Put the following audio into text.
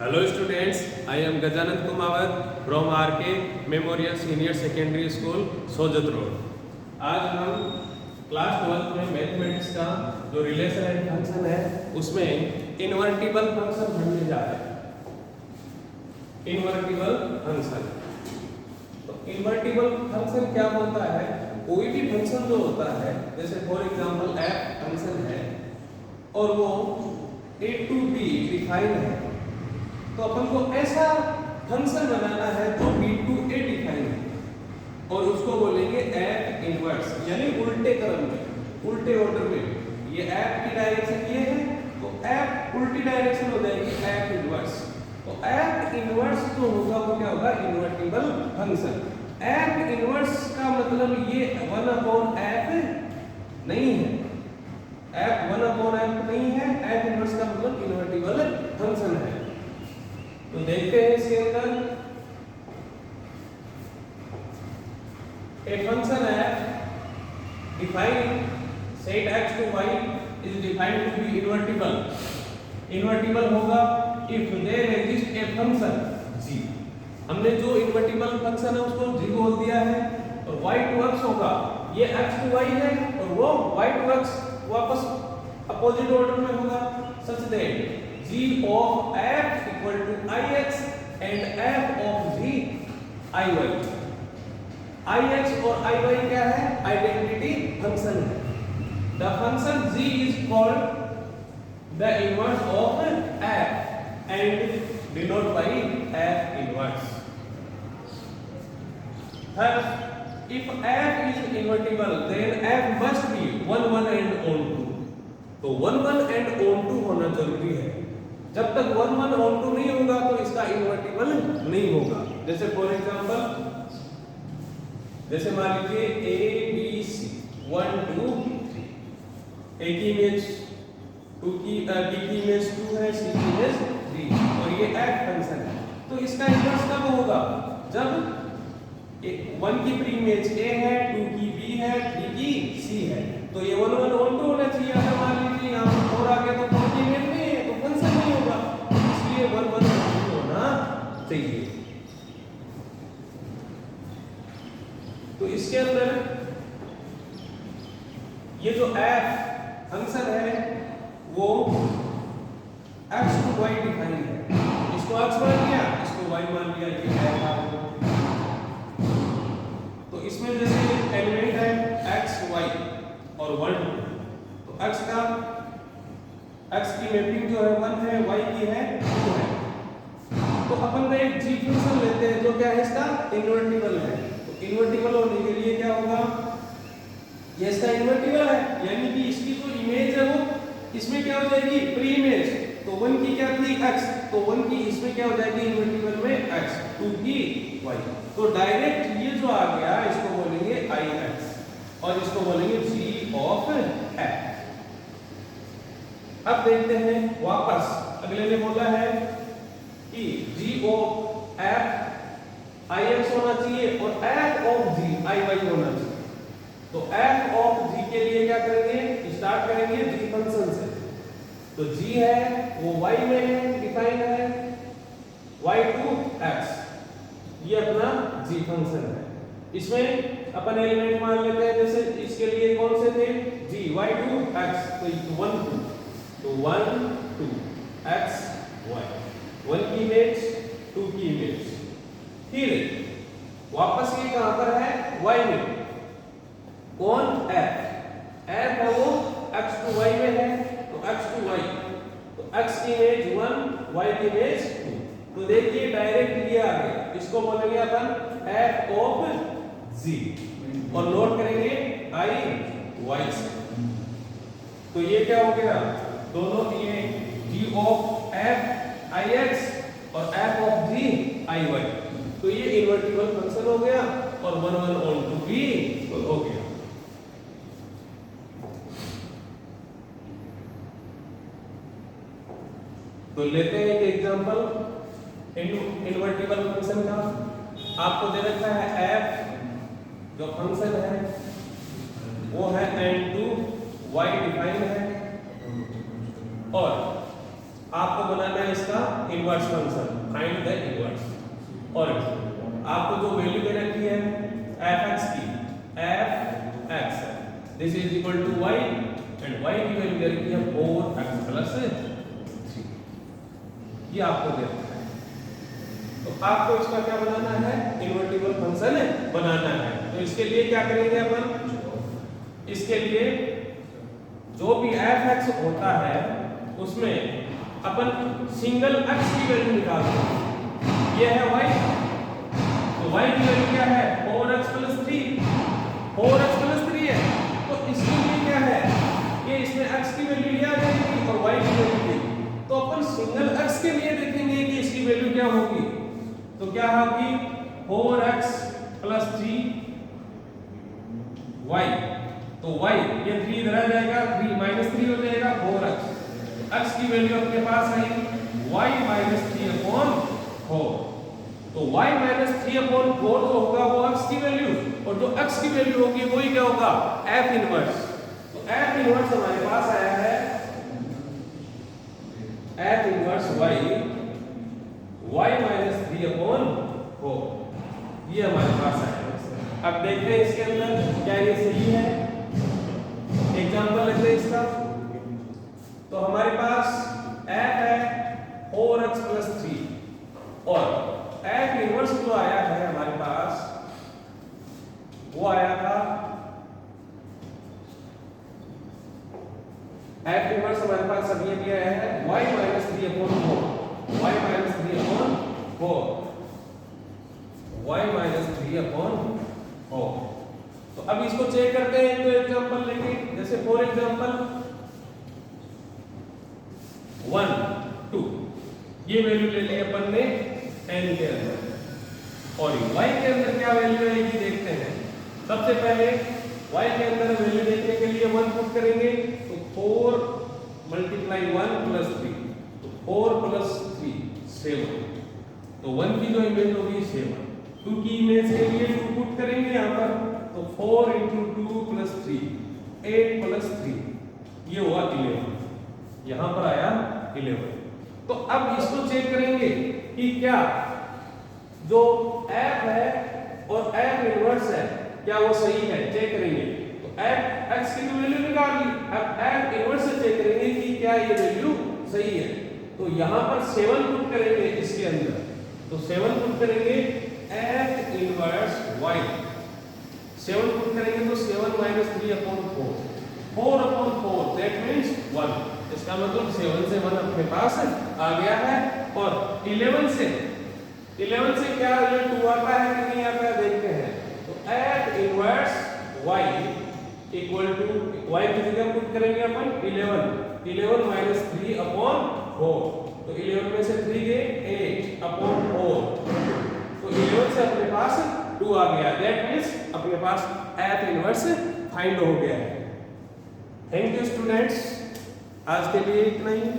Hello students, I am Gajanand Kumawat from RK Memorial Senior Secondary School, Sojat road. आज हम class 12 में mathematics का जो रिलेशन एंड फंक्शन है उसमें इनवर्टिबल फंक्शन पढ़ने जा रहे हैं। इनवर्टिबल फंक्शन, तो इनवर्टिबल फंक्शन क्या होता है? कोई भी फंक्शन जो होता है, जैसे फॉर एग्जांपल एफ फंक्शन है और वो a to b डिफाइन है, तो अपन को ऐसा फंक्शन बनाना है जो b to a डिफाइन है और उसको बोलेंगे f इनवर्स, यानी उल्टे क्रम में, उल्टे ऑर्डर में। ये f की डायरेक्शन ये है तो f उल्टी डायरेक्शन हो जाएगी f इनवर्स। तो f इनवर्स जो होगा वो क्या होगा? Invertible function. f इनवर्स का मतलब ये 1/f नहीं है, f 1/f नहीं है, f इनवर्स का मतलब इनवर्टिबल फंक्शन है। तो देखते हैं इसके अंदर a function f defined set x to y is defined to be invertible। Invertible होगा if there exists a function g। हमने जो इनवर्टिबल फंक्शन है उसको g बोल दिया है और y to x होगा, ये x to y है और वो y to x वापस अपोजिट ऑर्डर में होगा, such that g of f equal to ix and f of g iy। ix और iy क्या है? आइडेंटिटी फंक्शन है। The function g is called the inverse of f and denoted by f inverse। Thus, if f is invertible, then f must be 1 1 and onto। तो 1 1 and onto होना जरूरी है। जब तक 1 1 onto नहीं होगा तो इसका इनवर्टिबल नहीं होगा। जैसे फॉर एग्जांपल, जैसे मान लीजिए a b c 1 2 3, a की इमेज 2 की b की इमेज 2 है, c की इमेज 3 और ये f फंक्शन है। तो इसका इनवर्स कब होगा? जब 1 की प्री इमेज a है, 2 की b है, 3 की c है। तो ये 1 1 onto होना चाहिए। अगर मान लीजिए यहाँ पर 4 आ गया तो 4 की इमेज नहीं है तो फंक्शन नहीं होगा, इसलिए 1 1 onto होना चाहिए। तो इसके अंदर ये जो f फंक्शन है वो x to y डिफाइन है। इसको x मान लिया, इसको y मान लिया, ये f। तो इसमें जैसे एलिमेंट है x y और 1 तो x की मैपिंग जो है 1 है, y की है 2 है। तो अपन ने एक g फंक्शन लेते हैं जो क्या है? इसका इनवर्टिबल है। इनवर्टिबल होने के लिए क्या होगा? ये इसका इनवर्टिबल है, यानी कि इसकी जो इमेज है वो इसमें क्या हो जाएगी? Pre image. तो 1 की क्या थी? x, तो 1 की इसमें क्या हो जाएगी? इनवर्टिबल में x, 2 की y। तो डायरेक्ट ये जो आ गया इसको बोलेंगे ix और इसको बोलेंगे g ऑफ f। अब देखते हैं वापस, अगले ने बोला है कि g ऑफ f ix होना चाहिए और f ऑफ g iy होना चाहिए। तो f ऑफ g के लिए क्या करेंगे? स्टार्ट करेंगे g फंक्शन से। तो g है वो y में डिफाइन है, y to x, ये अपना g फंक्शन है। इसमें अपन एलिमेंट मान लेते हैं, जैसे इसके लिए कौन से थे? g, y to x, तो 1 2, तो 1 2 x y, 1 की इमेज 2 की इमेज। फिर वापस ये कहां पर है? y में। कौन? f है वो x to y में है, तो x to y, तो x की इमेज 1, y की इमेज 2। तो देखिए डायरेक्ट ये आ गया, इसको बोलेंगे अपन f ऑफ g और नोट करेंगे i y से। तो ये क्या हो गया? दोनों ये g ऑफ f ix और f ऑफ g iy। तो ये इनवर्टिबल फंक्शन हो गया और 1 1 onto भी हो गया। तो लेते हैं एक एग्जांपल इनवर्टिबल फंक्शन का। आपको दे रखा है f जो फंक्शन है वो है n2 y डिफाइन है और आपको बनाना है इसका inverse function, find the inverse. और आपको जो वैल्यू दे रखी है fx की, fx this is equal to y and y की वैल्यू दे रखी है 4x प्लस 3, ये आपको दे रखा है। तो आपको इसका क्या बनाना है, इन्वर्टिबल फंक्शन बनाना है। तो इसके लिए क्या करेंगे अपन, इसके लिए जो भी fx होता है उसमें अपन सिंगल x की वैल्यू निकालते हैं। ये है y, तो y की वैल्यू क्या है 4x प्लस 3, 4x प्लस 3 है। तो इसके लिए क्या है, ये इसमें x की वैल्यू लिया जाएगी और y की वैल्यू देगी। तो अपन सिंगल x के लिए देखेंगे कि इसकी वैल्यू क्या होगी। तो क्या होगी 4x प्लस 3 y, तो y ये 3 इधर आ जाएगा, 3 माइनस 3 हो जाएगा 4x। x की वैल्यू अपने पास आई y माइनस 3 अपॉन 4। तो y माइनस 3 अपॉन 4 जो होगा वो x की वैल्यू, और जो x की वैल्यू होगी वही क्या होगा f इनवर्स। तो f इनवर्स हमारे पास आया है f inverse y minus 3 upon 4, ये हमारे पास आया है। अब देखते हैं इसके अंदर क्या ये सही है। एग्जांपल लेते हैं इसका। तो हमारे पास f है 4x प्लस 3 और f इनवर्स जो आया है हमारे पास वो आया था, f इनवर्स हमारे पास अब ये दिया है y minus 3 upon 4, y minus 3 upon 4, y minus 3 upon 4। तो अब इसको चेक करते हैं, तो एग्जांपल लेंगे। जैसे फॉर एग्जांपल 1 2 ये वैल्यू ले ली अपन ने n के अंदर, और y के अंदर क्या वैल्यू आएगी देखते हैं। सबसे पहले y के अंदर वैल्यू देखने के लिए 1 पुट करेंगे, तो 4 मल्टीप्लाई 1 प्लस 3, तो 4 प्लस 3 7, तो 1 की जो इमेज होगी 7, 2 की इमेज के लिए 2 पुट करेंगे यहाँ पर, तो 4 इंटू 2 प्लस 3 8 प्लस 3, ये हुआ 11, यहाँ पर आया 11। तो अब इसको चेक करेंगे कि क्या जो f है और f इनवर्स है क्या वो सही है, चेक करेंगे। तो f x की वैल्यू निकाल ली, अब f इनवर्स से चेक करेंगे कि क्या ये वैल्यू सही है। तो यहाँ पर 7 पुट करेंगे इसके अंदर, तो 7 पुट करेंगे f इनवर्स y, 7 पुट करेंगे तो 7 minus 3 upon 4, 4 upon 4 that means 1। इसका मतलब 7 से 1 अपने पास आ गया है। और 11 से क्या रिजल्ट 2 आता है कि नहीं आता है देखते हैं। तो f inverse y equal to y की जगह पुट करेंगे अपन 11 माइनस 3 अपॉन 4, तो 11 में से 3 गए 8 अपॉन 4, तो 11 से अपने पास 2 आ गया, दैट मींस अपने पास f इनवर्स फाइंड हो गया है। थैंक यू स्टूडेंट्स, आज के लिए इतना ही।